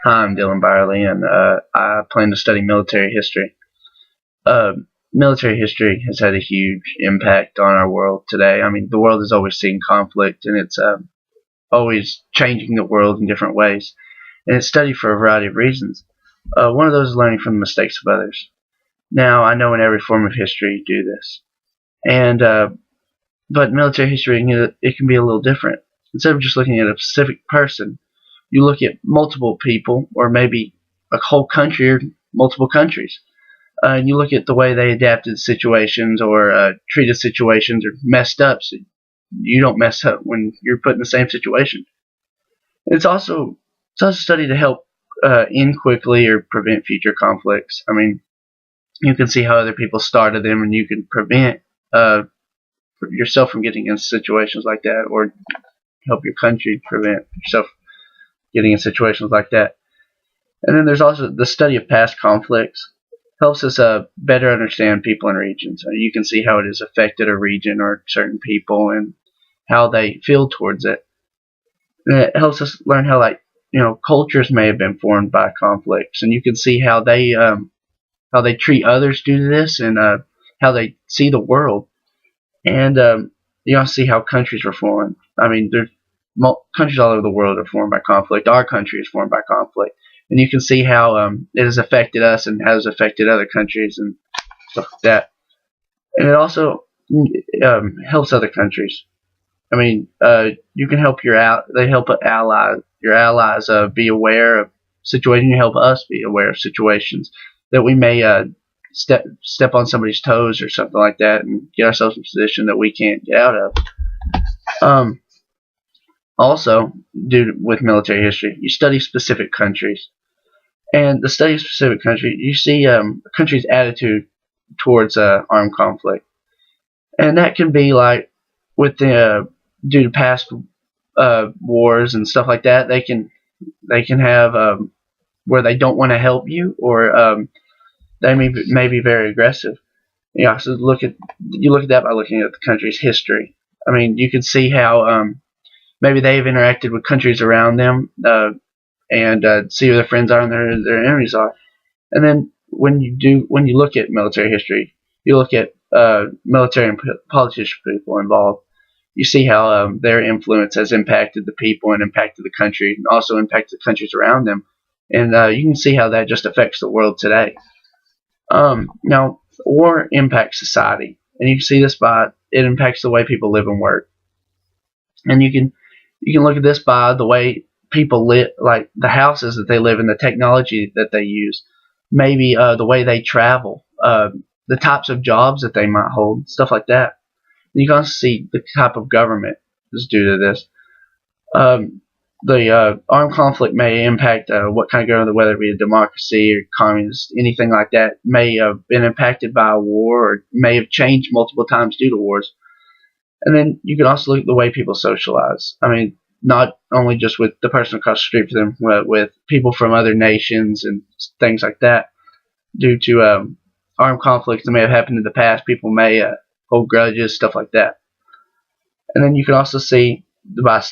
Hi, I'm Dylan Byerly, and I plan to study military history. Uh, Military history has had a huge impact on our world today. I mean, the world has always seen conflict, and it's always changing the world in different ways. And it's studied for a variety of reasons. One of those is learning from the mistakes of others. Now, I know in every form of history you do this, and but military history it can be a little different. Instead of just looking at a specific person, you look at multiple people, or maybe a whole country or multiple countries, and you look at the way they adapted situations or treated situations or messed up. So you don't mess up when you're put in the same situation. It's also a study to help end quickly or prevent future conflicts. I mean, you can see how other people started them, and you can prevent yourself from getting in situations like that, or help your country prevent yourself getting in situations like that. And then there's also the study of past conflicts. Helps us better understand people and regions. You can see how it has affected a region or certain people and how they feel towards it. And it helps us learn how, like, cultures may have been formed by conflicts, and you can see how they treat others due to this, and how they see the world. And you also see how countries were formed. I mean, there's countries all over the world are formed by conflict. Our country is formed by conflict, and you can see how it has affected us and has affected other countries and stuff like that. And it also helps other countries. I mean, you can help they help your allies be aware of situations. You help us be aware of situations that we may step on somebody's toes or something like that, and get ourselves in a position that we can't get out of. Also, with military history, you study specific countries, and the study of specific country, you see a country's attitude towards armed conflict, and that can be like with the due to past wars and stuff like that. They can have where they don't want to help you, or they may be very aggressive. You also look at that by looking at the country's history. I mean, you can see how maybe they've interacted with countries around them, and see who their friends are and their enemies are. And then when you look at military history, you look at military and politician people involved. You see how their influence has impacted the people and impacted the country, and also impacted the countries around them. And you can see how that just affects the world today. Now, war impacts society, and you can see this by it impacts the way people live and work. And you can look at this by the way people live, like the houses that they live in, the technology that they use, maybe the way they travel, the types of jobs that they might hold, stuff like that. And you can also see the type of government is due to this. The armed conflict may impact what kind of government, whether it be a democracy or communist, anything like that, may have been impacted by a war, or may have changed multiple times due to wars. And then you can also look at the way people socialize. I mean, not only just with the person across the street from them, but with people from other nations and things like that. Due to armed conflicts that may have happened in the past, people may hold grudges, stuff like that. And then you can also see by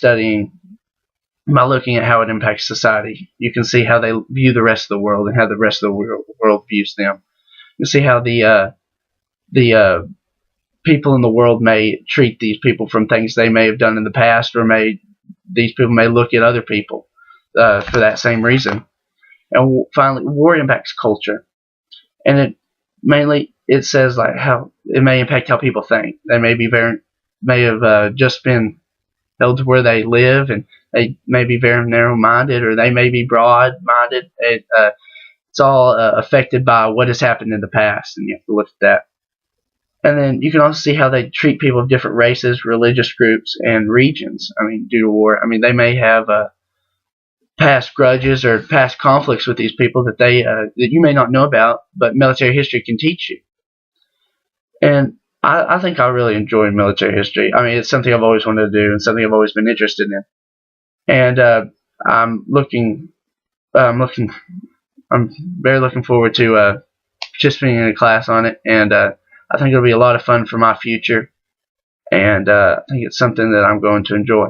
looking at how it impacts society, you can see how they view the rest of the world and how the rest of the world views them. You can see how the people in the world may treat these people from things they may have done in the past, or these people may look at other people for that same reason. And finally, war impacts culture, and it says like how it may impact how people think. They may have just been held to where they live, and they may be very narrow-minded, or they may be broad-minded. It's all affected by what has happened in the past, and you have to look at that. And then you can also see how they treat people of different races, religious groups, and regions. I mean, due to war. I mean, they may have past grudges or past conflicts with these people that that you may not know about, but military history can teach you. And I think I really enjoy military history. I mean, it's something I've always wanted to do, and something I've always been interested in. And I'm very looking forward to participating in a class on it, and I think it'll be a lot of fun for my future, and I think it's something that I'm going to enjoy.